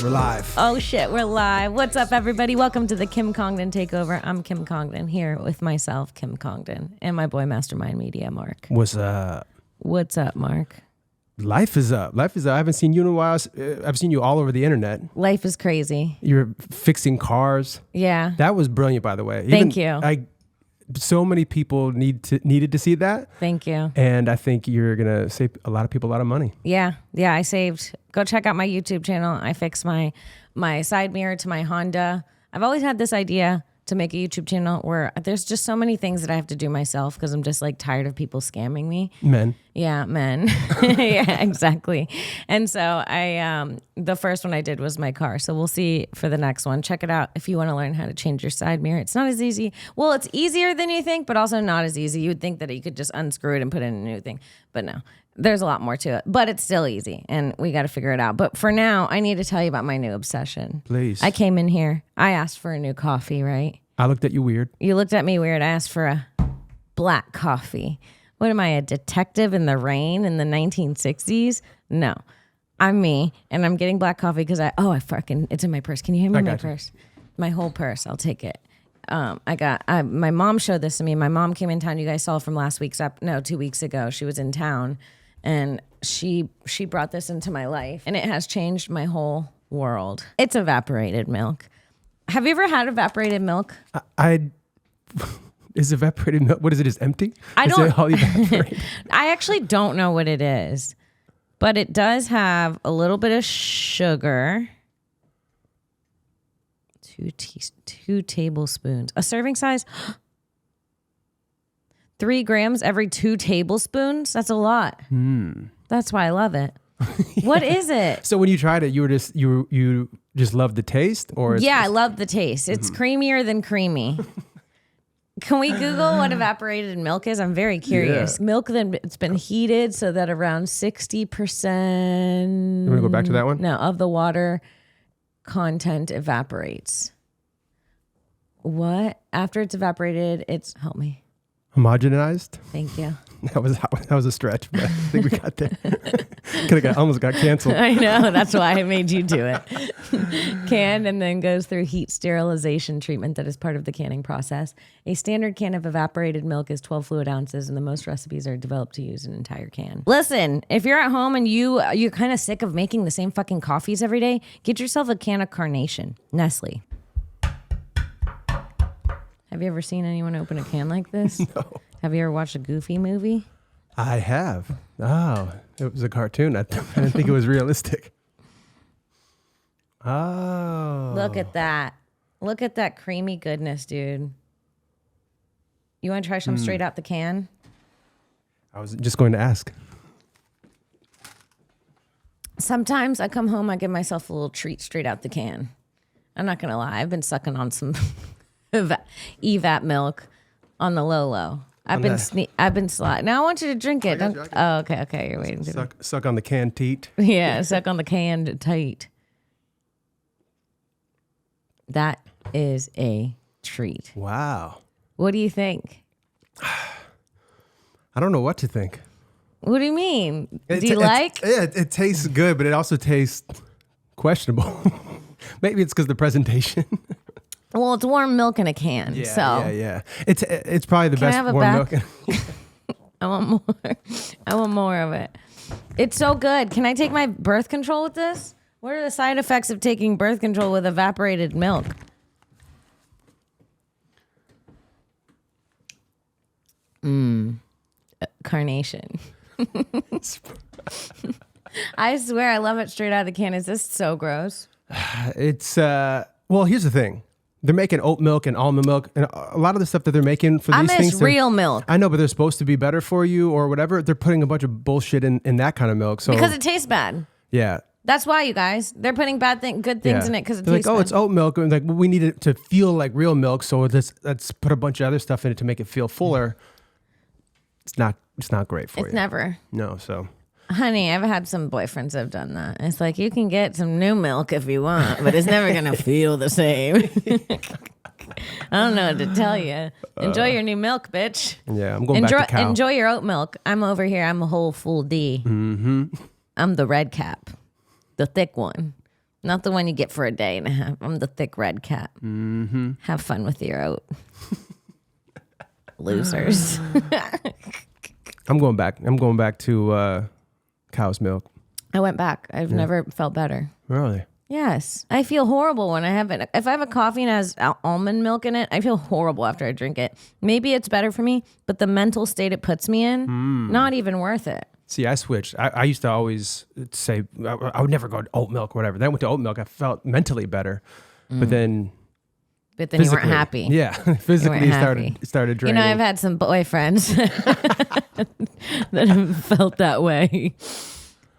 We're live. Oh shit, we're live. What's up, everybody? Welcome to the Kim Congdon Takeover. I'm Kim Congdon here with myself, Kim Congdon, and my boy Mastermynd Media, Mark. What's up? What's up, Mark? Life is up. Life is up. I haven't seen you in a while. I've seen you all over the internet. Life is crazy. You're fixing cars. Yeah. That was brilliant, by the way. Thank you. So many people needed to see that. Thank you. And I think you're going to save a lot of people a lot of money. Yeah. I saved. Go check out my YouTube channel. I fixed my side mirror to my Honda. I've always had this idea to make a YouTube channel where there's just so many things that I have to do myself because I'm just like tired of people scamming me. Men. Yeah, men. Yeah, exactly. And so the first one I did was my car. So we'll see for the next one. Check it out if you want to learn how to change your side mirror. It's not as easy. Well, it's easier than you think, but also not as easy. You would think that you could just unscrew it and put in a new thing, but no. There's a lot more to it, but it's still easy, and we got to figure it out. But for now, I need to tell you about my new obsession. Please. I came in here. I asked for a new coffee, right? I looked at you weird. You looked at me weird. I asked for a black coffee. What am I, a detective in the rain in the 1960s? No. I'm me, and I'm getting black coffee because it's in my purse. Can you hand me my purse? My whole purse. I'll take it. My mom showed this to me. My mom came in town. You guys saw from 2 weeks ago. She was in town. And she brought this into my life, and it has changed my whole world. It's evaporated milk. Have you ever had evaporated milk? Is evaporated milk, what is it, is empty? I don't. Is it all evaporated? I actually don't know what it is, but it does have a little bit of sugar. 2 tablespoons. A serving size? 3 grams every 2 tablespoons? That's a lot. That's why I love it. Yeah. What is it? So when you tried it, you just loved the taste? I love the taste. It's creamier than creamy. Can we Google what evaporated milk is? I'm very curious. Yeah. Milk it's been heated so that around 60%... You want to go back to that one? No, of the water content evaporates. What? After it's evaporated, help me. Homogenized? Thank you. That was a stretch, but I think we got there. Almost got canceled. I know. That's why I made you do it. Canned and then goes through heat sterilization treatment that is part of the canning process. A standard can of evaporated milk is 12 fluid ounces, and the most recipes are developed to use an entire can. Listen, if you're at home and you're kind of sick of making the same fucking coffees every day, get yourself a can of Carnation. Nestle. Have you ever seen anyone open a can like this? No. Have you ever watched a Goofy movie? I have. Oh, it was a cartoon. I didn't think it was realistic. Oh. Look at that. Look at that creamy goodness, dude. You want to try some straight out the can? I was just going to ask. Sometimes I come home, I give myself a little treat straight out the can. I'm not going to lie. I've been sucking on some evap milk on the low. I've been sliding. Now I want you to drink it. Okay. You're waiting. Suck on the canned teat. Yeah, suck on the canned teat. That is a treat. Wow. What do you think? I don't know what to think. What do you mean? Do you like? It tastes good, but it also tastes questionable. Maybe it's because the presentation. Well, it's warm milk in a can. Yeah. It's probably the best warm milk. I want more. I want more of it. It's so good. Can I take my birth control with this? What are the side effects of taking birth control with evaporated milk? Carnation. I swear I love it straight out of the can. Is this so gross? It's, well, here's the thing. They're making oat milk and almond milk, and a lot of the stuff that they're making for these things. Real milk. I know, but they're supposed to be better for you or whatever. They're putting a bunch of bullshit in that kind of milk. So because it tastes bad. Yeah. That's why, you guys. They're putting good things in it because it tastes bad. It's oat milk. And we need it to feel like real milk, so let's put a bunch of other stuff in it to make it feel fuller. It's not great for you. It's never. No, so. Honey, I've had some boyfriends that have done that. It's like, you can get some new milk if you want, but it's never going to feel the same. I don't know what to tell you. Enjoy your new milk, bitch. Yeah, I'm going back to cow. Enjoy your oat milk. I'm over here. I'm a whole full D. Mm-hmm. I'm the red cap, the thick one. Not the one you get for a day and a half. I'm the thick red cat. Mm-hmm. Have fun with your oat. Losers. I'm going back to cow's milk. I went back. I've never felt better. Really? Yes. I feel horrible when I have it. If I have a coffee and it has almond milk in it, I feel horrible after I drink it. Maybe it's better for me, but the mental state it puts me in, not even worth it. See, I switched. I used to always say I would never go to oat milk or whatever. Then I went to oat milk. I felt mentally better. But then you weren't happy. Yeah. Physically started draining. You know, I've had some boyfriends that have felt that way.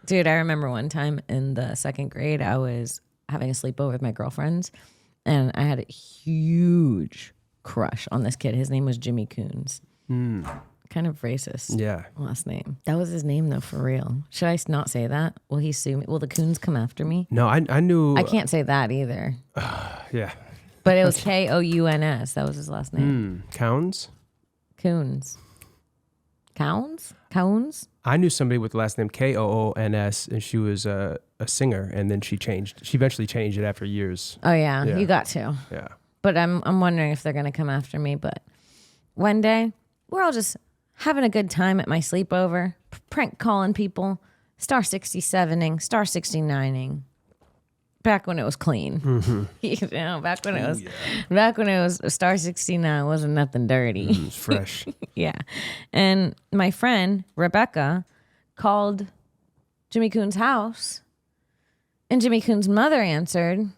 Dude, I remember one time in the second grade, I was having a sleepover with my girlfriends, and I had a huge crush on this kid. His name was Jimmy Coons. Kind of racist. Yeah. Last name. That was his name, though, for real. Should I not say that? Will he sue me? Will the Coons come after me? No, I knew. I can't say that either. Yeah. But it was Kouns. That was his last name. Counts? Coons. Counts? I knew somebody with the last name Koons, and she was a singer, and then she eventually changed it after years. Oh, yeah. You got to. Yeah. But I'm wondering if they're going to come after me. But one day, we're all just having a good time at my sleepover, prank calling people, star 67ing, star 69ing. Back when it was clean. You know, back when it was star 69, wasn't nothing dirty. It was fresh. Yeah. And my friend, Rebecca, called Jimmy Coon's house, and Jimmy Coon's mother answered,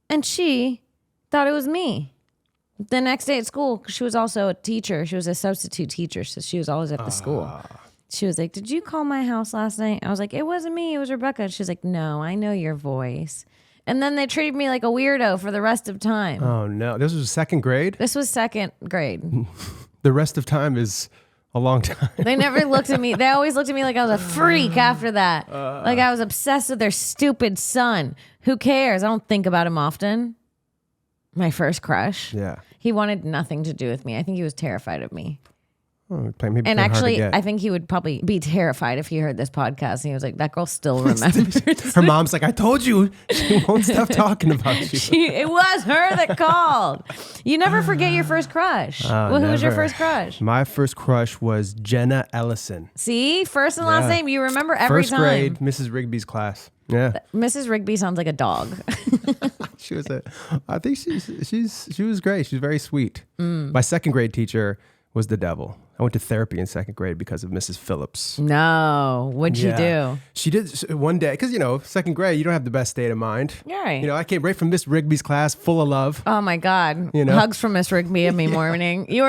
and she thought it was me. The next day at school, 'cause she was also a teacher. She was a substitute teacher, so she was always at the school. She was like, "Did you call my house last night?" I was like, "It wasn't me. It was Rebecca." She's like, "No, I know your voice." And then they treated me like a weirdo for the rest of time. Oh, no. This was second grade? This was second grade. The rest of time is a long time. They never looked at me. They always looked at me like I was a freak after that. Like I was obsessed with their stupid son. Who cares? I don't think about him often. My first crush. Yeah. He wanted nothing to do with me. I think he was terrified of me. Oh, maybe And actually, I think he would probably be terrified if he heard this podcast. And he was like, that girl still remembers. Her mom's like, I told you. She won't stop talking about you. It was her that called. You never forget your first crush. Who was your first crush? My first crush was Jenna Ellison. See? First and last name. You remember every first time. First grade, Mrs. Rigby's class. Yeah. Mrs. Rigby sounds like a dog. I think she was great. She was very sweet. My second grade teacher was the devil. I went to therapy in second grade because of Mrs. Phillips. No. What'd you do? She did one day, because, second grade, you don't have the best state of mind. Right. I came right from Miss Rigby's class full of love. Oh, my God. Hugs from Miss Rigby every morning. You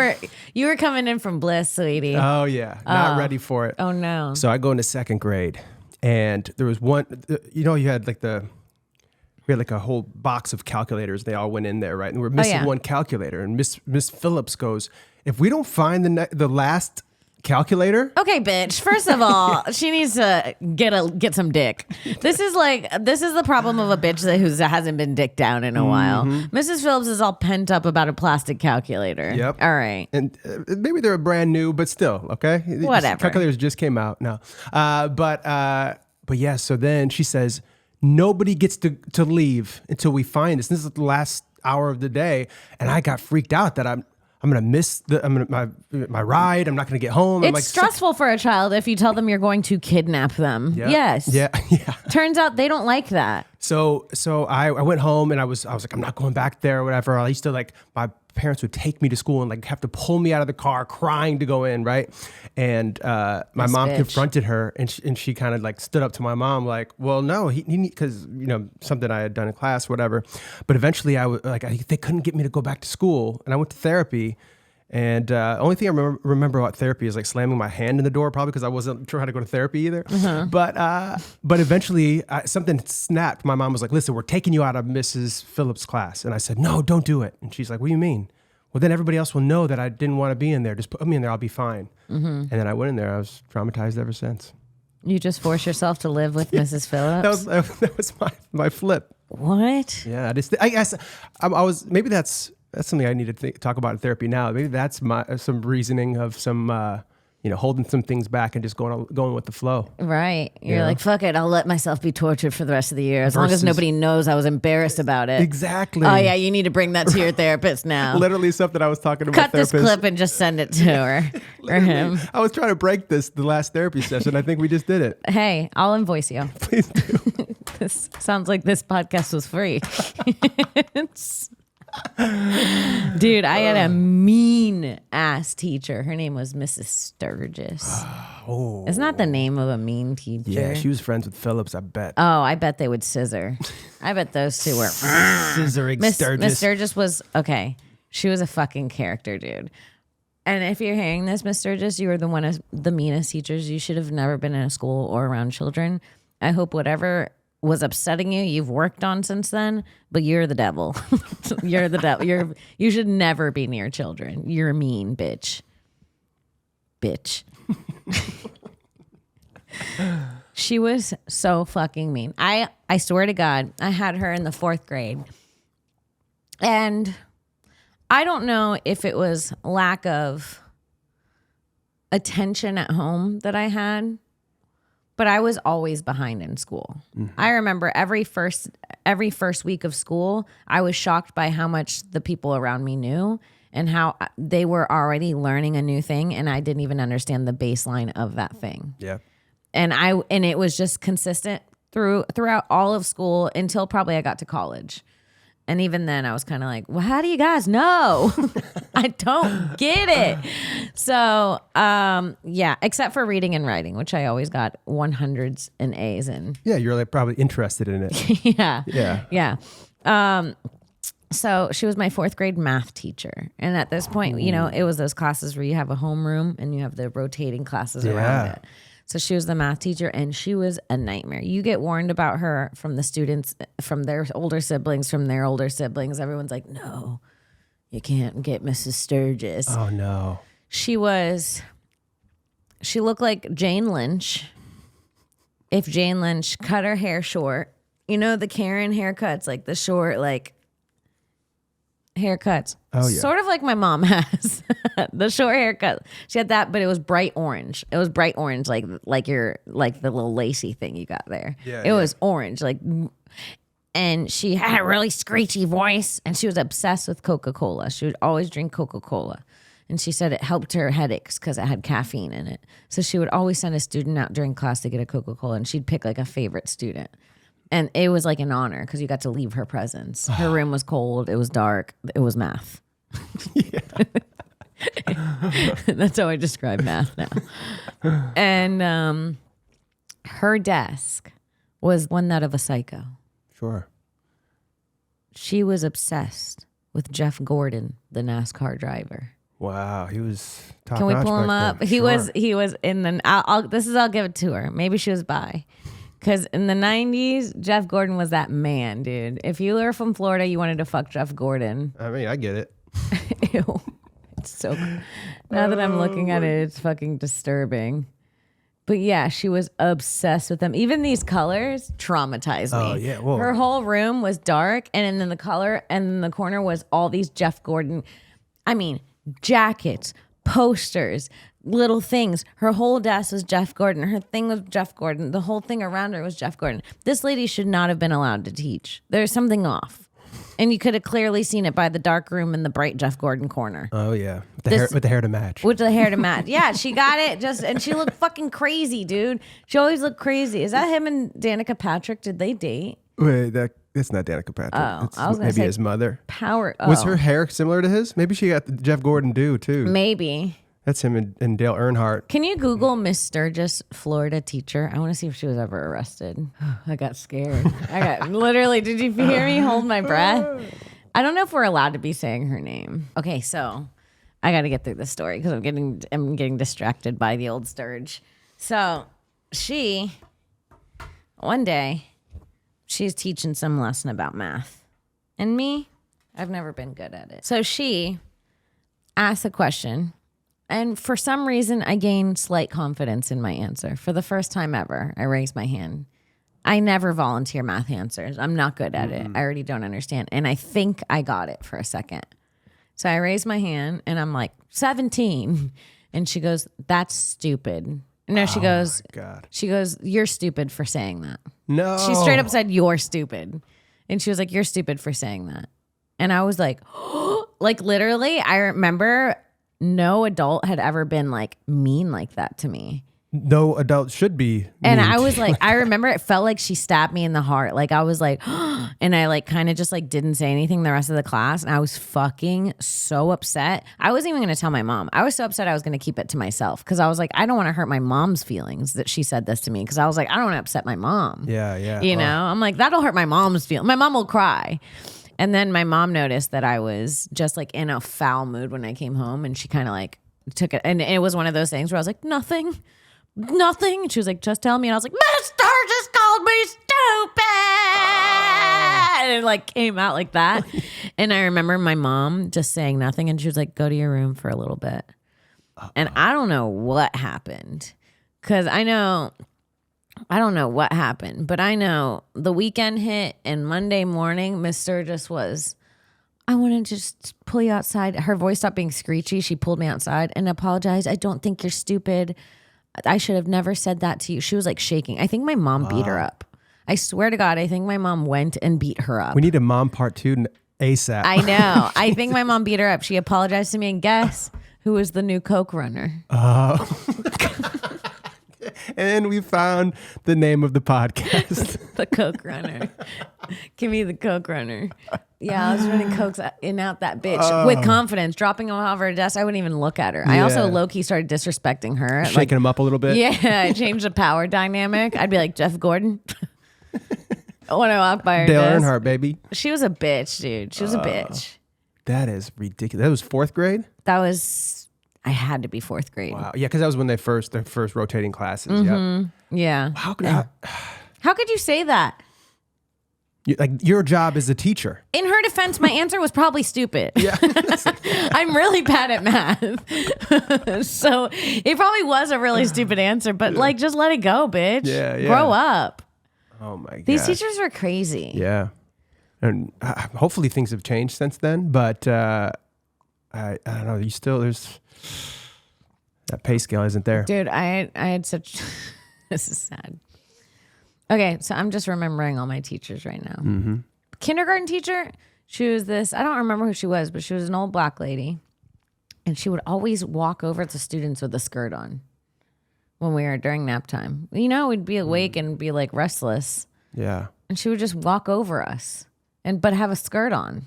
were coming in from bliss, sweetie. Oh, yeah. Not ready for it. Oh, no. So I go into second grade, and there was one, you had we had like a whole box of calculators. They all went in there, right? And we're missing one calculator. And Miss Phillips goes, if we don't find the last calculator. Okay, bitch. First of all, she needs to get some dick. This is the problem of a bitch that hasn't been dicked down in a while. Mrs. Phillips is all pent up about a plastic calculator. Yep. All right. And maybe they're brand new, but still, okay? Whatever. Calculators just came out now. But yeah, so then she says, nobody gets to leave until we find this. This is the last hour of the day. And I got freaked out that I'm going to miss my ride. I'm not going to get home. It's stressful for a child if you tell them you're going to kidnap them. Yeah. Yes. Yeah. Turns out they don't like that. So I went home and I was like, I'm not going back there or whatever. I used to my parents would take me to school and have to pull me out of the car crying to go in, right? And my mom confronted her and she kind of stood up to my mom like, well, no, he because something I had done in class, whatever. But eventually they couldn't get me to go back to school, and I went to therapy. And only thing I remember about therapy is slamming my hand in the door, probably because I wasn't sure how to go to therapy either. But eventually something snapped. My mom was like, listen, we're taking you out of Mrs. Phillips' class. And I said, no, don't do it. And she's like, what do you mean? Well, then everybody else will know that I didn't want to be in there. Just put me in there. I'll be fine. And then I went in there. I was traumatized ever since. You just force yourself to live with Mrs. Phillips? That was my flip. What? Yeah, I guess I was, maybe that's something I need to talk about in therapy now. Maybe that's some reasoning of some holding some things back and just going with the flow. Right. You're like, fuck it. I'll let myself be tortured for the rest of the year as long as nobody knows I was embarrassed about it. Exactly. Oh, yeah. You need to bring that to your therapist now. Literally something I was talking to my Cut therapist. this clip and just send it to her or him. I was trying to break the last therapy session. I think we just did it. Hey, I'll invoice you. Please do. This sounds like this podcast was free. Dude, I had a mean ass teacher. Her name was Mrs. Sturgis. Oh. Isn't that the name of a mean teacher? Yeah, she was friends with Phillips, I bet. Oh, I bet they would scissor. I bet those two were Scissoring Sturgis. Miss Sturgis was okay. She was a fucking character, dude. And if you're hearing this, Miss Sturgis, you were the one of the meanest teachers. You should have never been in a school or around children. I hope whatever was upsetting you, you've worked on since then, but you're the devil. You're the devil. You should never be near children. You're a mean bitch. Bitch. She was so fucking mean. I swear to God, I had her in the 4th grade. And I don't know if it was lack of attention at home that I had, but I was always behind in school. Mm-hmm. I remember every first week of school, I was shocked by how much the people around me knew and how they were already learning a new thing, and I didn't even understand the baseline of that thing. Yeah. And it was just consistent throughout all of school until probably I got to college. And even then, I was kind of like, well, how do you guys know? I don't get it. So, yeah, except for reading and writing, which I always got 100s and A's in. Yeah, you're like probably interested in it. Yeah. Yeah. Yeah. So she was my 4th grade math teacher. And at this point, it was those classes where you have a homeroom and you have the rotating classes around it. So she was the math teacher, and she was a nightmare. You get warned about her from the students, from their older siblings, Everyone's like, no, you can't get Mrs. Sturgis. Oh, no. She looked like Jane Lynch. If Jane Lynch cut her hair short, the Karen haircuts, like the short, like haircuts. Oh, yeah. Sort of like my mom has. The short haircut. She had that, but it was bright orange. It was bright orange, like the little lacy thing you got there. Yeah, it was orange, and she had a really screechy voice, and she was obsessed with Coca-Cola. She would always drink Coca-Cola. And she said it helped her headaches because it had caffeine in it. So she would always send a student out during class to get a Coca-Cola, and she'd pick like a favorite student. And it was like an honor because you got to leave her presence. Her room was cold. It was dark. It was math. That's how I describe math now. And her desk was that of a psycho. Sure. She was obsessed with Jeff Gordon, the NASCAR driver. Wow, he was top Can we notch pull him back up? then. He Sure. was in the. I'll give it to her. Maybe she was bi. Because in the 90s, Jeff Gordon was that man, dude. If you were from Florida, you wanted to fuck Jeff Gordon. I mean, I get it. Ew. It's so. Now that I'm looking at it, it's fucking disturbing. But yeah, she was obsessed with them. Even these colors traumatized me. Oh, yeah. Whoa. Her whole room was dark, and then the color, and in the corner was all these Jeff Gordon. I mean, jackets, posters, little things. Her whole desk was Jeff Gordon. Her thing was Jeff Gordon. The whole thing around her was Jeff Gordon. This lady should not have been allowed to teach. There's something off. And you could have clearly seen it by the dark room and the bright Jeff Gordon corner. Oh, yeah. With the hair to match. With the hair to match. Yeah, she got it. And she looked fucking crazy, dude. She always looked crazy. Is that him and Danica Patrick? Did they date? Wait, that's not Danica Patrick. Oh, It's I was gonna maybe say his mother. Power. Was her hair similar to his? Maybe she got the Jeff Gordon do too. Maybe. That's him and Dale Earnhardt. Can you Google Miss Sturgis, Florida teacher? I want to see if she was ever arrested. I got scared. Literally, did you hear me hold my breath? I don't know if we're allowed to be saying her name. Okay, so I got to get through this story because I'm getting distracted by the old Sturge. So one day, she's teaching some lesson about math. And me, I've never been good at it. So she asked a question. And for some reason, I gained slight confidence in my answer. For the first time ever, I raised my hand. I never volunteer math answers. I'm not good at it. I already don't understand. And I think I got it for a second. So I raised my hand and I'm like, 17. And she goes, that's stupid. No, she goes, God. She goes, you're stupid for saying that. No. She straight up said, you're stupid. And she was like, you're stupid for saying that. And I was like, like literally, I remember no adult had ever been like mean like that to me. No adult should be. And I was like, I remember it felt like she stabbed me in the heart. Like I was like, and I like kind of just like didn't say anything the rest of the class. And I was fucking so upset. I wasn't even going to tell my mom. I was so upset I was going to keep it to myself because I was like, I don't want to hurt my mom's feelings that she said this to me because I was like, I don't want to upset my mom. Yeah, yeah. You know, I'm like, that'll hurt my mom's feelings. My mom will cry. And then my mom noticed that I was just like in a foul mood when I came home and she kind of like took it. And it was one of those things where I was like, nothing. And she was like, just tell me. And I was like, Mister just called me stupid. And it like came out like that. And I remember my mom just saying nothing. And she was like, go to your room for a little bit. And I don't know what happened. Because I don't know what happened. But I know the weekend hit and Monday morning, Miss Sturgis was, I want to just pull you outside. Her voice stopped being screechy. She pulled me outside and apologized. I don't think you're stupid. I should have never said that to you. She was like shaking. I think my mom beat her up. I swear to God, I think my mom went and beat her up. We need a mom part 2 ASAP. I know. I think my mom beat her up. She apologized to me, and guess who was the new Coke runner? And we found the name of the podcast. The Coke runner. Kimmy the Coke runner. Yeah, I was running Cokes in out that bitch with confidence, dropping them off her desk. I wouldn't even look at her. I also low-key started disrespecting her. Shaking them up a little bit. Yeah, I changed the power dynamic. I'd be like, Jeff Gordon. When I walked by her Dale desk. Earnhardt, baby. She was a bitch, dude. She was a bitch. That is ridiculous. That was 4th grade? I had to be 4th grade. Wow. Yeah, because that was when their first rotating classes. Yep. Yeah. How could you say that? Like your job as a teacher. In her defense, my answer was probably stupid. Yeah. I'm really bad at math. So it probably was a really stupid answer, but like just let it go, bitch. Yeah. Grow up. Oh my God. These teachers were crazy. Yeah. And hopefully things have changed since then, but I don't know. There's that pay scale isn't there. Dude, I had such, this is sad. Okay, so I'm just remembering all my teachers right now. Mm-hmm. Kindergarten teacher, she was this, I don't remember who she was, but she was an old black lady. And she would always walk over to students with a skirt on when we were during nap time. You know, we'd be awake and be like restless. Yeah. And she would just walk over us but have a skirt on.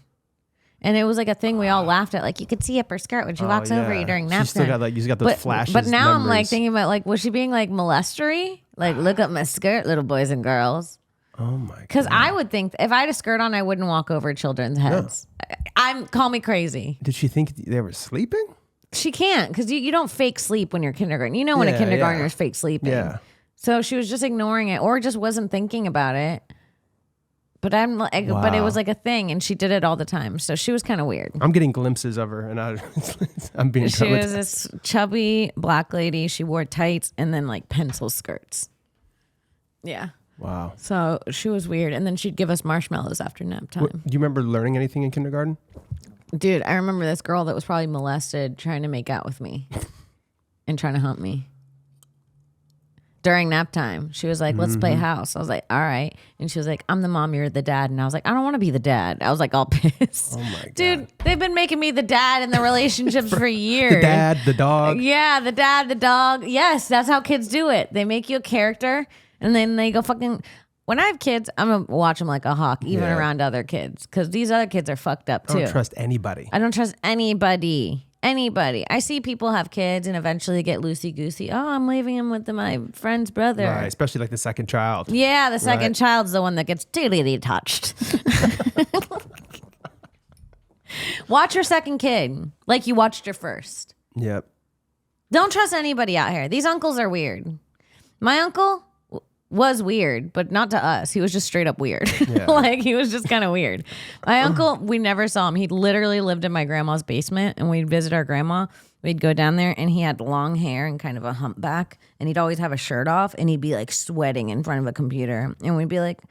And it was like a thing we all laughed at. Like you could see up her skirt when she walks over you during nap time. She still got like, you got those flashes. But now I'm like thinking about like, was she being like molestery? Like, look up my skirt, little boys and girls. Oh my God. Because I would think if I had a skirt on, I wouldn't walk over children's heads. No. Call me crazy. Did she think they were sleeping? She can't, because you don't fake sleep when you're kindergarten. You know when a kindergartner is fake sleeping. Yeah. So she was just ignoring it or just wasn't thinking about it. But I'm like, but it was like a thing, and she did it all the time. So she was kind of weird. I'm getting glimpses of her, and I'm being. She was this chubby black lady. She wore tights and then like pencil skirts. Yeah. Wow. So she was weird, and then she'd give us marshmallows after nap time. Do you remember learning anything in kindergarten? Dude, I remember this girl that was probably molested trying to make out with me and trying to hump me. During nap time, she was like, let's play house. I was like, all right. And she was like, I'm the mom, you're the dad. And I was like, I don't want to be the dad. I was like all pissed. Oh my God. Dude, they've been making me the dad in the relationships for years. The dad, the dog. Yeah, the dad, the dog. Yes, that's how kids do it. They make you a character and then they go fucking... When I have kids, I'm going to watch them like a hawk, even around other kids. Because these other kids are fucked up too. I don't trust anybody. I don't trust anybody. Anybody. I see people have kids and eventually get loosey-goosey. Oh, I'm leaving him with my friend's brother. Right, especially like the second child. Yeah, the second child's the one that gets titty touched. Watch your second kid like you watched your first. Yep. Don't trust anybody out here. These uncles are weird. My uncle was weird, but not to us. He was just straight up weird. Yeah. Like he was just kind of weird. My uncle, we never saw him. He literally lived in my grandma's basement, and we'd visit our grandma. We'd go down there, and he had long hair and kind of a humpback, and he'd always have a shirt off, and he'd be like sweating in front of a computer, and we'd be like,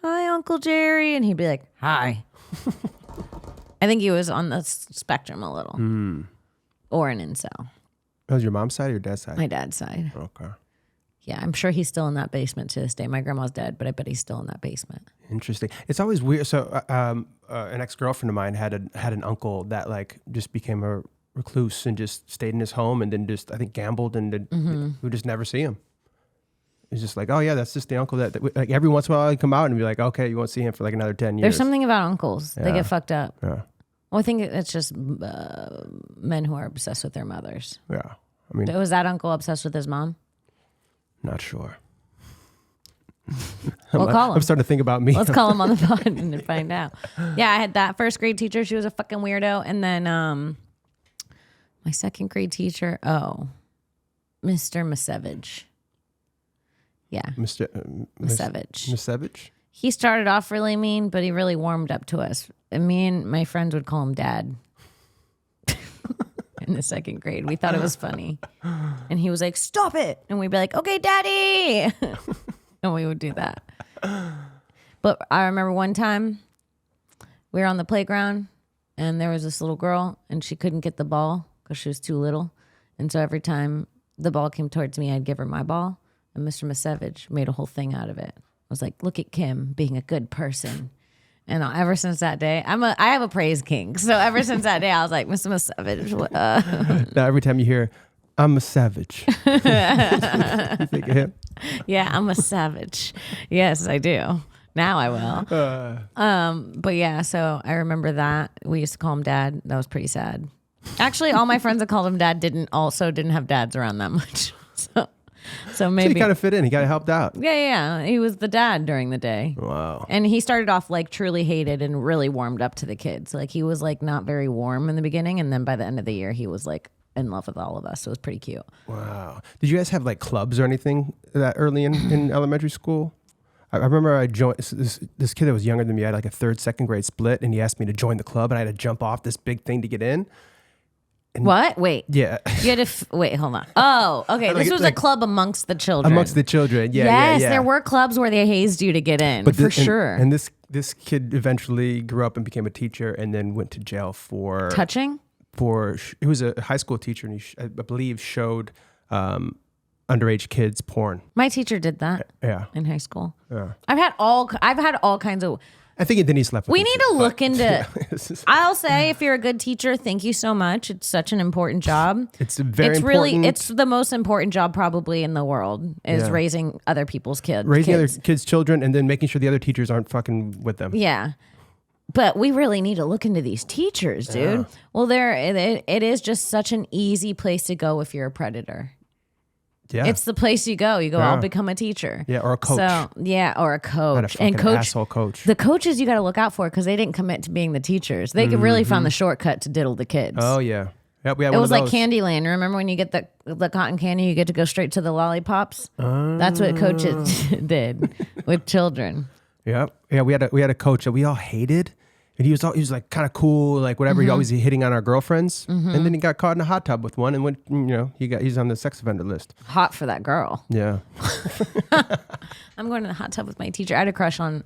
"Hi, Uncle Jerry," and he'd be like, "Hi." I think he was on the spectrum a little, or an incel. That was your mom's side or your dad's side? My dad's side. Okay. Yeah, I'm sure he's still in that basement to this day. My grandma's dead, but I bet he's still in that basement. Interesting. It's always weird. So, an ex-girlfriend of mine had an uncle that like just became a recluse and just stayed in his home and then just I think gambled and we would just never see him. It's just like, oh yeah, that's just the uncle that like every once in a while he'd come out and be like, okay, you won't see him for like another 10 years. There's something about uncles. They get fucked up. Yeah. Well, I think it's just men who are obsessed with their mothers. Yeah. I mean, was that uncle obsessed with his mom? Not sure. We'll call him. I'm starting to think about me. Let's call him on the pod and find out. Yeah, I had that first grade teacher. She was a fucking weirdo. And then my second grade teacher, Mr. Masevich. Yeah. Mr. Masevich. Masevich? He started off really mean, but he really warmed up to us. And me and my friends would call him Dad. In the second grade. We thought it was funny. And he was like, stop it. And we'd be like, okay, Daddy. And we would do that. But I remember one time we were on the playground and there was this little girl and she couldn't get the ball because she was too little. And so every time the ball came towards me, I'd give her my ball. And Mr. Masevich made a whole thing out of it. I was like, look at Kim being a good person. And ever since that day, I have a praise king. So ever since that day, I was like, Mr. Masevich. Now every time you hear, I'm a savage. You think of him? Yeah, I'm a savage. Yes, I do. Now I will. But yeah, so I remember that. We used to call him Dad. That was pretty sad. Actually, all my friends that called him Dad didn't have dads around that much. So maybe he kind of fit in. He got helped out. Yeah. He was the dad during the day. Wow. And he started off like truly hated and really warmed up to the kids. Like he was like not very warm in the beginning. And then by the end of the year, he was like in love with all of us. So it was pretty cute. Wow. Did you guys have like clubs or anything that early in elementary school? I remember I joined this kid that was younger than me. I had like a second grade split and he asked me to join the club and I had to jump off this big thing to get in. And what? Wait. Yeah. You had to wait, hold on. Oh, okay. This was a club amongst the children. Amongst the children, yeah. Yes, yeah. there were clubs where they hazed you to get in, sure. And this kid eventually grew up and became a teacher and then went to jail for... Touching? He was a high school teacher and he, I believe, showed underage kids porn. My teacher did that in high school. Yeah. I've had all kinds of... I think then he slept with We need to look into... Yeah. I'll say, if you're a good teacher, thank you so much. It's such an important job. It's important. It's the most important job probably in the world is raising other people's kids. Raising other kids' children and then making sure the other teachers aren't fucking with them. Yeah. But we really need to look into these teachers, dude. Yeah. Well, it is just such an easy place to go if you're a predator. Yeah. It's the place you go. You go, I'll become a teacher. Yeah, or a coach. Or a coach. And asshole coach. The coaches you got to look out for because they didn't commit to being the teachers. They could really found the shortcut to diddle the kids. Oh, yeah. Yep, we had it one was of like those. Candyland. Remember when you get the cotton candy, you get to go straight to the lollipops? That's what coaches did with children. Yep. Yeah, we had a coach that we all hated. And he was like kind of cool, like whatever. He always hitting on our girlfriends, and then he got caught in a hot tub with one, and went. He's on the sex offender list. Hot for that girl. Yeah. I'm going to the hot tub with my teacher. I had a crush on.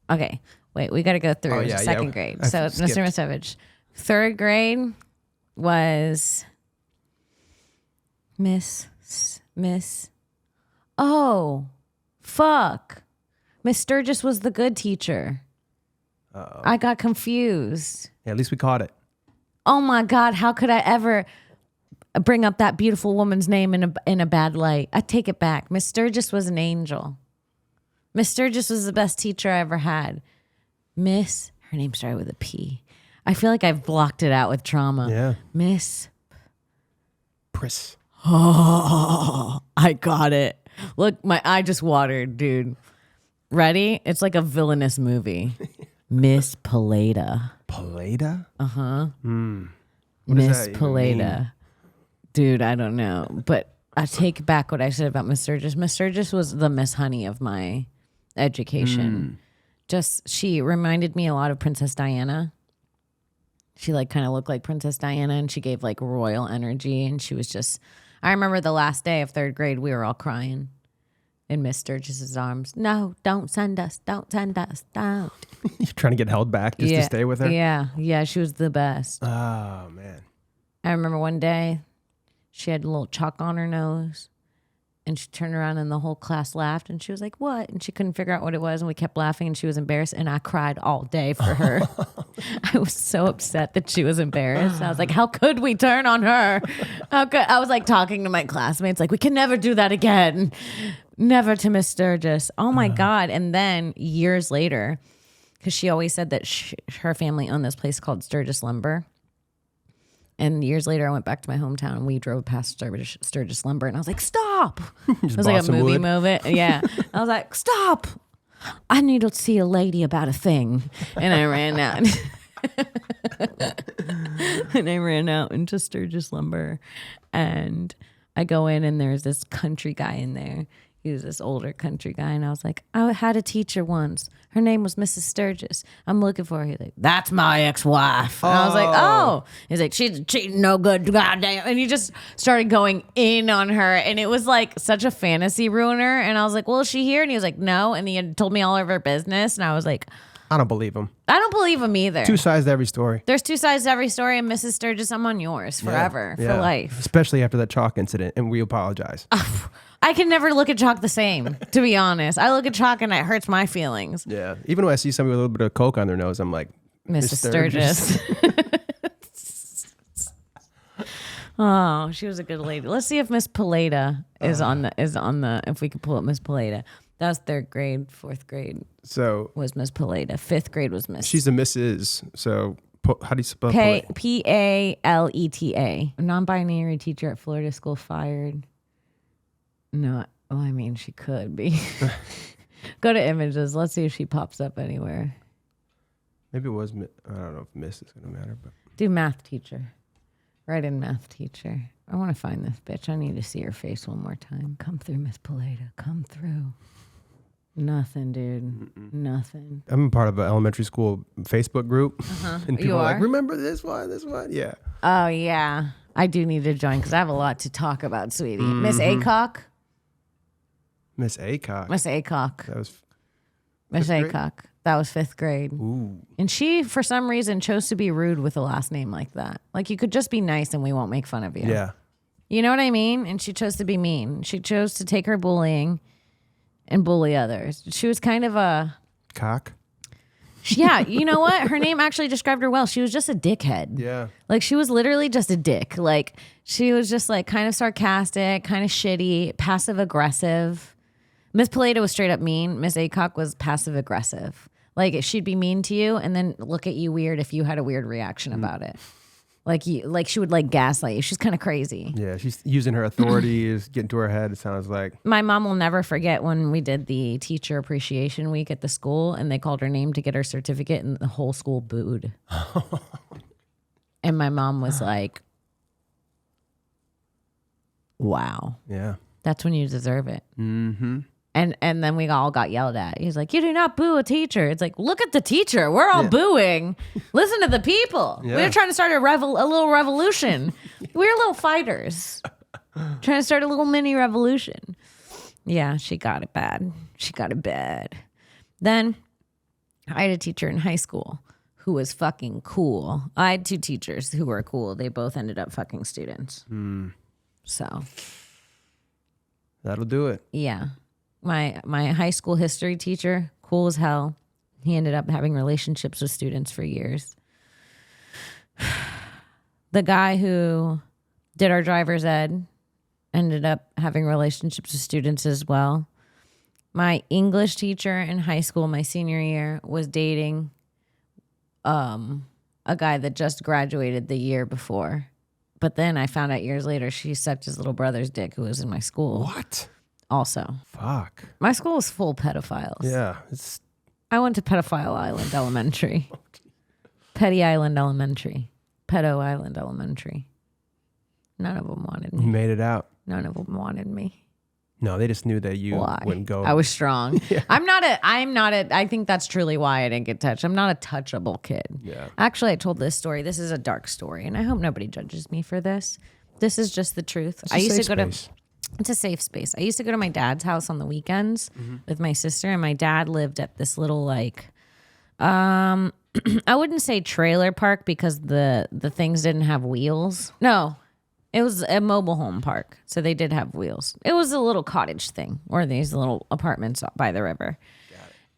Okay, wait. We got to go through second grade. So Mr. Masevich, third grade was Miss. Oh, fuck. Miss Sturgis was the good teacher. Uh-oh. I got confused. Yeah, at least we caught it. Oh my God, how could I ever bring up that beautiful woman's name in a bad light? I take it back. Miss Sturgis was an angel. Miss Sturgis was the best teacher I ever had. Her name started with a P. I feel like I've blocked it out with trauma. Yeah. Miss Pris. Oh, I got it. Look, my eye just watered, dude. Ready? It's like a villainous movie. Miss Paleta. Paleta? Uh-huh. Miss Paleta. Dude, I don't know. But I take back what I said about Miss Sturgis. Miss Sturgis was the Miss Honey of my education. She reminded me a lot of Princess Diana. She like kind of looked like Princess Diana and she gave like royal energy. And she was just, I remember the last day of third grade, we were all crying in Miss Sturgis's arms. No, don't send us. Don't send us. Don't. You're trying to get held back just to stay with her? Yeah. Yeah. She was the best. Oh, man. I remember one day she had a little chalk on her nose. And she turned around and the whole class laughed. And she was like, what? And she couldn't figure out what it was. And we kept laughing and she was embarrassed. And I cried all day for her. I was so upset that she was embarrassed. I was like, how could we turn on her? How could I was like talking to my classmates, like, we can never do that again. Never to Miss Sturgis. Oh my God. And then years later, because she always said that her family owned this place called Sturgis Lumber. And years later, I went back to my hometown and we drove past Sturgis Lumber and I was like, stop. It was like a movie movie. Yeah. I was like, stop. I need to see a lady about a thing. And I ran out. And I ran out into Sturgis Lumber. And I go in and there's this country guy in there. He was this older country guy. And I was like, I had a teacher once. Her name was Mrs. Sturgis. I'm looking for her. He's like, that's my ex-wife. And I was like, oh. He's like, she's cheating, no good, goddamn. And he just started going in on her. And it was like such a fantasy ruiner. And I was like, well, is she here? And he was like, no. And he had told me all of her business. And I was like, I don't believe him. I don't believe him either. Two sides to every story. There's two sides to every story. And Mrs. Sturgis, I'm on yours forever, for life. Especially after that chalk incident. And we apologize. I can never look at chalk the same, to be honest. I look at chalk and it hurts my feelings. Yeah. Even when I see somebody with a little bit of coke on their nose, I'm like, Mrs. Sturgis. Oh, she was a good lady. Let's see if Miss Paleta is on the if we could pull up Miss Paleta. That was 3rd grade, 4th grade. So was Miss Paleta. 5th grade was Miss. She's a Mrs. So how do you spell Paleta? Paleta. Non-binary teacher at Florida school fired. No, well, I mean, she could be. Go to images. Let's see if she pops up anywhere. Maybe it was, I don't know if Miss is going to matter. But do math teacher. Write in math teacher. I want to find this bitch. I need to see her face one more time. Come through, Miss Paleta. Come through. Nothing, dude. Nothing. I'm a part of an elementary school Facebook group. And people You are like, are? remember this one? Yeah. Oh, yeah. I do need to join because I have a lot to talk about, sweetie. Miss Acock. Miss Acock. Miss Acock. That was Miss Acock. That was 5th grade. Ooh. And she, for some reason, chose to be rude with a last name like that. Like, you could just be nice and we won't make fun of you. Yeah. You know what I mean? And she chose to be mean. She chose to take her bullying and bully others. She was kind of a... Cock? Yeah, you know what? Her name actually described her well. She was just a dickhead. Yeah. Like, she was literally just a dick. Like, she was just, like, kind of sarcastic, kind of shitty, passive-aggressive. Miss Paleta was straight up mean. Miss Acock was passive-aggressive. Like, she'd be mean to you and then look at you weird if you had a weird reaction about it. Like she would like gaslight you. She's kind of crazy. Yeah, she's using her authority, is getting to her head, it sounds like. My mom will never forget when we did the teacher appreciation week at the school and they called her name to get her certificate and the whole school booed. And my mom was like, wow. Yeah. That's when you deserve it. Mm-hmm. And then we all got yelled at. He's like, you do not boo a teacher. It's like, look at the teacher. We're all booing. Listen to the people. Yeah. We're trying to start a little revolution. We're little fighters. Trying to start a little mini revolution. Yeah, she got it bad. She got it bad. Then I had a teacher in high school who was fucking cool. I had 2 teachers who were cool. They both ended up fucking students. So. That'll do it. Yeah. My high school history teacher, cool as hell. He ended up having relationships with students for years. The guy who did our driver's ed ended up having relationships with students as well. My English teacher in high school, my senior year, was dating a guy that just graduated the year before. But then I found out years later she sucked his little brother's dick who was in my school. What? Also. Fuck. My school was full pedophiles. Yeah. I went to Pedophile Island Elementary. Petty Island Elementary. Pedo Island Elementary. None of them wanted me. You made it out. None of them wanted me. No, they just knew that you wouldn't go. I was strong. Yeah. I think that's truly why I didn't get touched. I'm not a touchable kid. Yeah. Actually, I told this story. This is a dark story, and I hope nobody judges me for this. This is just the truth. It's a safe space. I used to go to my dad's house on the weekends with my sister, and my dad lived at this little like I wouldn't say trailer park because the things didn't have wheels. No. It was a mobile home park, so they did have wheels. It was a little cottage thing, or these little apartments by the river.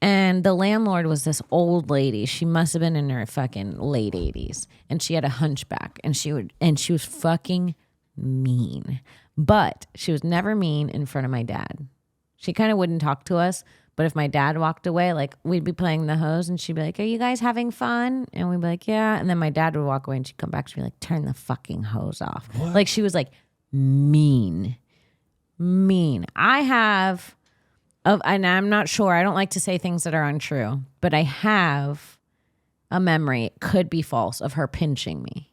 And the landlord was this old lady. She must have been in her fucking late 80s, and she had a hunchback, and she was fucking mean. But she was never mean in front of my dad. She kind of wouldn't talk to us, but if my dad walked away, like we'd be playing the hose, and she'd be like, "Are you guys having fun?" And we'd be like, "Yeah." And then my dad would walk away, and she'd come back. She'd be like, "Turn the fucking hose off." What? Like she was like mean. I have, and I'm not sure. I don't like to say things that are untrue, but I have a memory. It could be false of her pinching me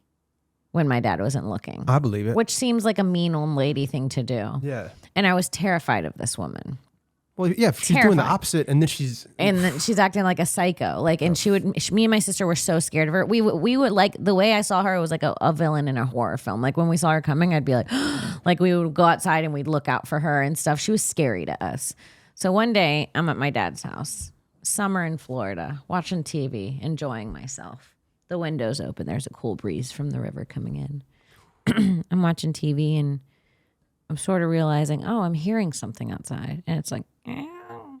when my dad wasn't looking. I believe it. Which seems like a mean old lady thing to do. Yeah. And I was terrified of this woman. Well, yeah, she's doing the opposite, and then she's acting like a psycho. Like, and me and my sister were so scared of her. We would like the way I saw her. It was like a villain in a horror film. Like when we saw her coming, I'd be like, like we would go outside and we'd look out for her and stuff. She was scary to us. So one day I'm at my dad's house, summer in Florida, watching TV, enjoying myself. The window's open. There's a cool breeze from the river coming in. I'm watching TV and I'm sort of realizing, oh, I'm hearing something outside. And it's like, ow.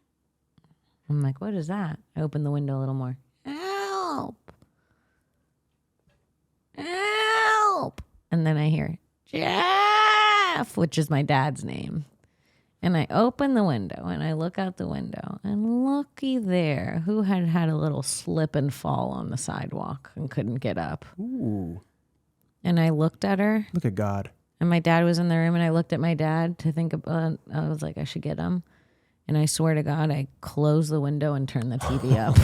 I'm like, what is that? I open the window a little more. Help. Help. And then I hear, Jeff, which is my dad's name. And I open the window and I look out the window and looky there, who had a little slip and fall on the sidewalk and couldn't get up. Ooh. And I looked at her. Look at God. And my dad was in the room, and I looked at my dad to think about, I was like, I should get him. And I swear to God, I closed the window and turned the TV up.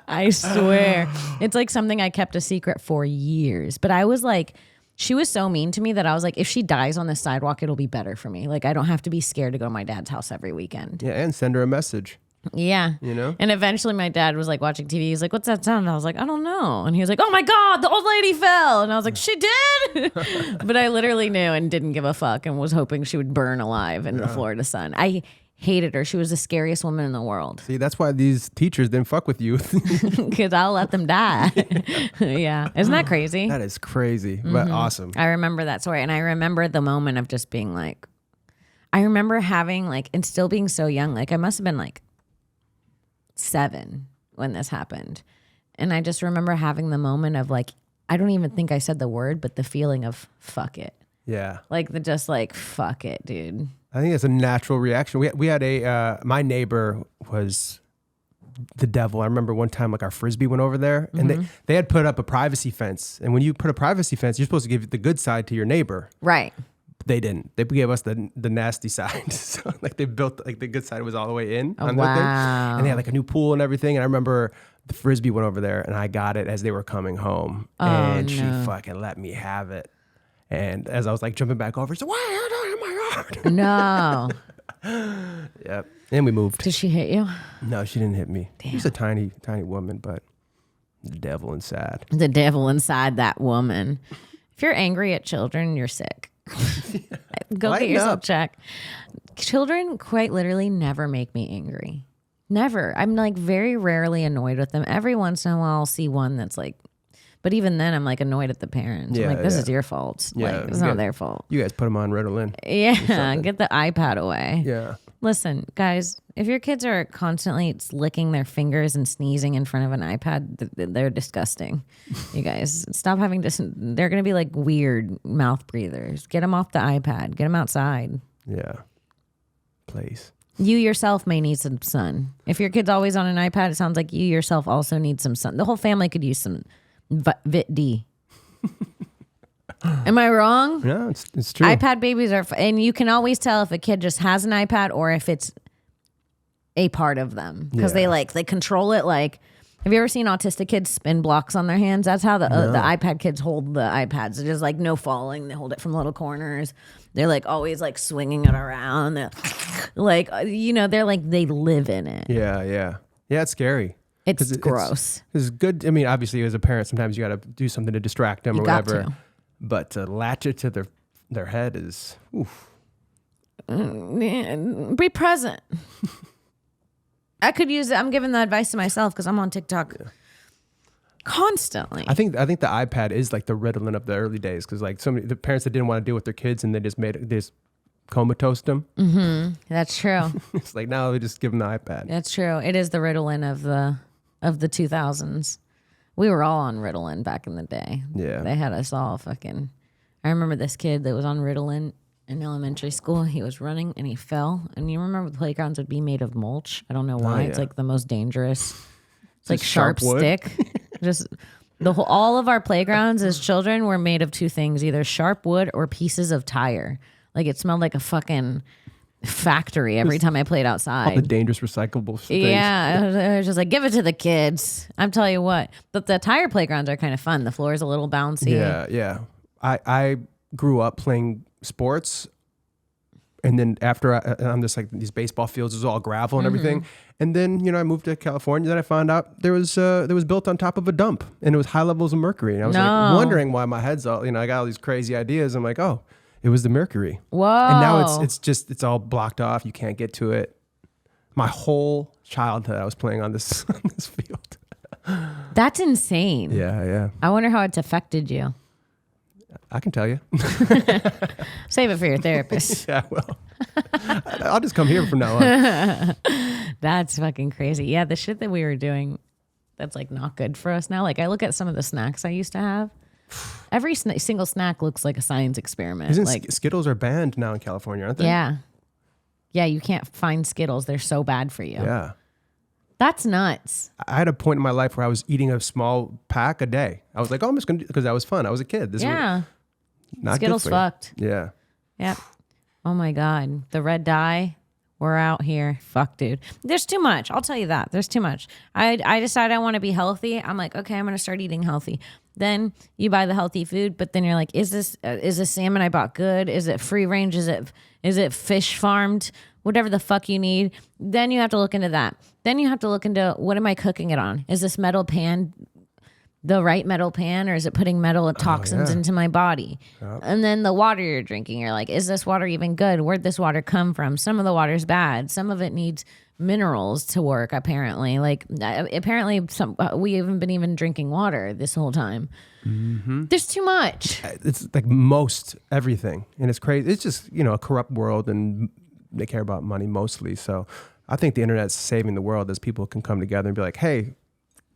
I swear. It's like something I kept a secret for years. But I was like, she was so mean to me that I was like, if she dies on the sidewalk, it'll be better for me. Like, I don't have to be scared to go to my dad's house every weekend. Yeah, and send her a message. Yeah. You know? And eventually my dad was like watching TV. He's like, what's that sound? And I was like, I don't know. And he was like, oh my God, the old lady fell. And I was like, she did? But I literally knew and didn't give a fuck and was hoping she would burn alive in the Florida sun. I hated her. She was the scariest woman in the world. See, that's why these teachers didn't fuck with you. Because I'll let them die. Yeah. Isn't that crazy? That is crazy, but awesome. I remember that story. And I remember the moment of just being like, I remember having like, and still being so young, like I must have been like 7 when this happened. And I just remember having the moment of like, I don't even think I said the word, but the feeling of fuck it. Yeah. Like the just like, fuck it, dude. I think it's a natural reaction. We had a, my neighbor was the devil. I remember one time like our Frisbee went over there and they had put up a privacy fence. And when you put a privacy fence, you're supposed to give the good side to your neighbor. Right. They didn't. They gave us the nasty side. So like they built like the good side was all the way in. Oh, on wow. the thing. And they had like a new pool and everything. And I remember the Frisbee went over there and I got it as they were coming home. And she fucking let me have it. And as I was like jumping back over, she said, "Why are you in my yard?" No. Yep. And we moved. Did she hit you? No, she didn't hit me. Damn. She's a tiny, tiny woman, but the devil inside. The devil inside that woman. If you're angry at children, you're sick. Go Lighten get yourself up. checked. Children quite literally never make me angry. Never. I'm like very rarely annoyed with them. Every once in a while I'll see one that's like, but even then I'm like annoyed at the parents. Yeah, I'm like, this yeah. is your fault. Yeah, Like, it's not their fault. You guys put them on Ritalin. Yeah, get the iPad away. Yeah. Listen, guys, if your kids are constantly licking their fingers and sneezing in front of an iPad, they're disgusting. You guys, stop having they're going to be like weird mouth breathers. Get them off the iPad. Get them outside. Yeah. Please. You yourself may need some sun. If your kid's always on an iPad, it sounds like you yourself also need some sun. The whole family could use some Vit D. Am I wrong? No, it's true. iPad babies are, and you can always tell if a kid just has an iPad or if it's a part of them because they control it. Like, have you ever seen autistic kids spin blocks on their hands? That's how the iPad kids hold the iPads. They're just like no falling. They hold it from little corners. They're like always like swinging it around. They're like, they're like, they live in it. Yeah, yeah. Yeah, it's scary. It's gross. It's good. I mean, obviously, as a parent, sometimes you got to do something to distract them or whatever. Got to. But to latch it to their head is, oof. Be present. I could use it. I'm giving the advice to myself because I'm on TikTok. Constantly. I think the iPad is like the Ritalin of the early days, because like the parents that didn't want to deal with their kids and they just comatose them. Mm-hmm. That's true. It's like now they just give them the iPad. That's true. It is the Ritalin of the 2000s. We were all on Ritalin back in the day. Yeah. They had us all fucking. I remember this kid that was on Ritalin in elementary school. He was running and he fell. And you remember the playgrounds would be made of mulch. I don't know why. It's like the most dangerous. It's like sharp stick. Just all of our playgrounds as children were made of two things, either sharp wood or pieces of tire. Like it smelled like a fucking factory every time I played outside. All the dangerous recyclable things. Yeah, I was just like, give it to the kids. I'm telling you what, but the tire playgrounds are kind of fun. The floor is a little bouncy. Yeah. I grew up playing sports, and then after I'm just like, these baseball fields is all gravel and everything. And then I moved to California. Then I found out there was built on top of a dump, and it was high levels of mercury. And I was like wondering why my head's all I got all these crazy ideas. I'm like, oh, it was the mercury. Whoa! And now it's all blocked off. You can't get to it. My whole childhood, I was playing on this field. That's insane. Yeah. I wonder how it's affected you. I can tell you. Save it for your therapist. Yeah, well, I'll just come here from now on. That's fucking crazy. Yeah, the shit that we were doing, that's like not good for us now. Like I look at some of the snacks I used to have. Every single snack looks like a science experiment. Isn't Skittles are banned now in California, aren't they? Yeah. Yeah, you can't find Skittles. They're so bad for you. Yeah. That's nuts. I had a point in my life where I was eating a small pack a day. I was like, oh, I'm just going to, because that was fun. I was a kid. Not Skittles fucked. Yeah. Yep. Oh my God. The red dye. We're out here. Fuck, dude. There's too much. I'll tell you that. There's too much. I decided I want to be healthy. I'm like, okay, I'm going to start eating healthy. Then you buy the healthy food, but then you're like, is this salmon I bought good? Is it free range? Is it fish farmed? Whatever the fuck you need. Then you have to look into that. Then you have to look into, what am I cooking it on? Is this metal pan the right metal pan, or is it putting metal toxins into my body? Yep. And then the water you're drinking, you're like, is this water even good? Where'd this water come from? Some of the water's bad. Some of it needs minerals to work, apparently. Like, apparently we haven't been even drinking water this whole time. Mm-hmm. There's too much. It's like most everything. And it's crazy. It's just, a corrupt world, and they care about money mostly. So I think the internet's saving the world as people can come together and be like, hey,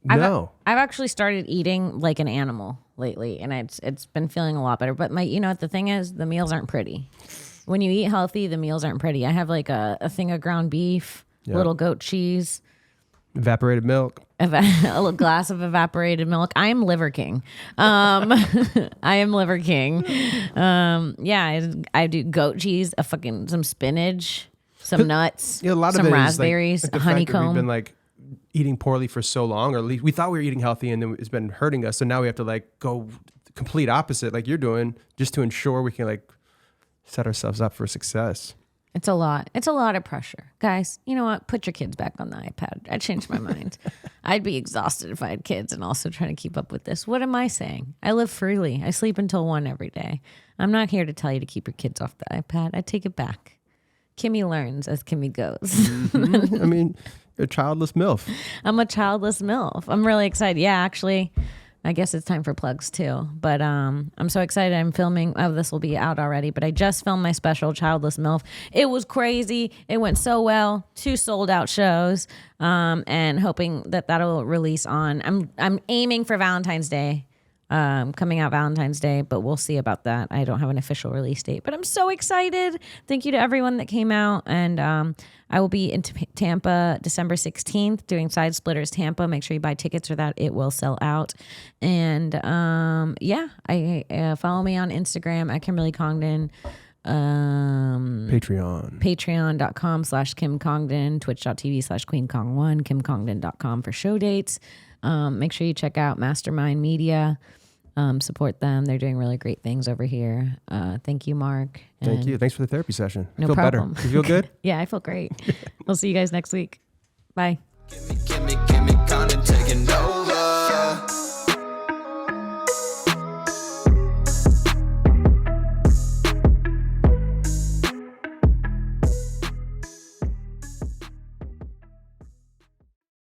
no. I've actually started eating like an animal lately, and it's been feeling a lot better. But the thing is, the meals aren't pretty. When you eat healthy, the meals aren't pretty. I have like a thing of ground beef, a little goat cheese, evaporated milk, a little glass of evaporated milk. I am Liver King. I am Liver King. I do goat cheese, some spinach, some nuts, a lot some of it raspberries, is like honeycomb. We've been like eating poorly for so long, or at least we thought we were eating healthy, and then it's been hurting us. So now we have to like go complete opposite, like you're doing, just to ensure we can like set ourselves up for success. It's a lot. It's a lot of pressure. Guys, you know what? Put your kids back on the iPad. I changed my mind. I'd be exhausted if I had kids and also trying to keep up with this. What am I saying? I live freely. I sleep until 1 every day. I'm not here to tell you to keep your kids off the iPad. I take it back. Kimmy learns as Kimmy goes. Mm-hmm. I mean, a childless MILF. I'm a childless MILF. I'm really excited. Yeah, actually, I guess it's time for plugs too. But I'm so excited. I'm filming. Oh, this will be out already. But I just filmed my special, Childless MILF. It was crazy. It went so well. 2 sold out shows. And hoping that'll release on. I'm aiming for Valentine's Day. Coming out Valentine's Day, but we'll see about that. I don't have an official release date, but I'm so excited. Thank you to everyone that came out. And I will be in Tampa December 16th doing Side Splitters Tampa. Make sure you buy tickets or that it will sell out. And I follow me on Instagram at Kimberly Congdon. Patreon.com/Kim Congdon, Twitch.tv/QueenCong1, KimCongdon.com for show dates. Make sure you check out Mastermynd Media. Support them. They're doing really great things over here. Thank you, Mark. Thank you. Thanks for the therapy session. No feel problem. Better. You feel good? Yeah, I feel great. We'll see you guys next week. Bye.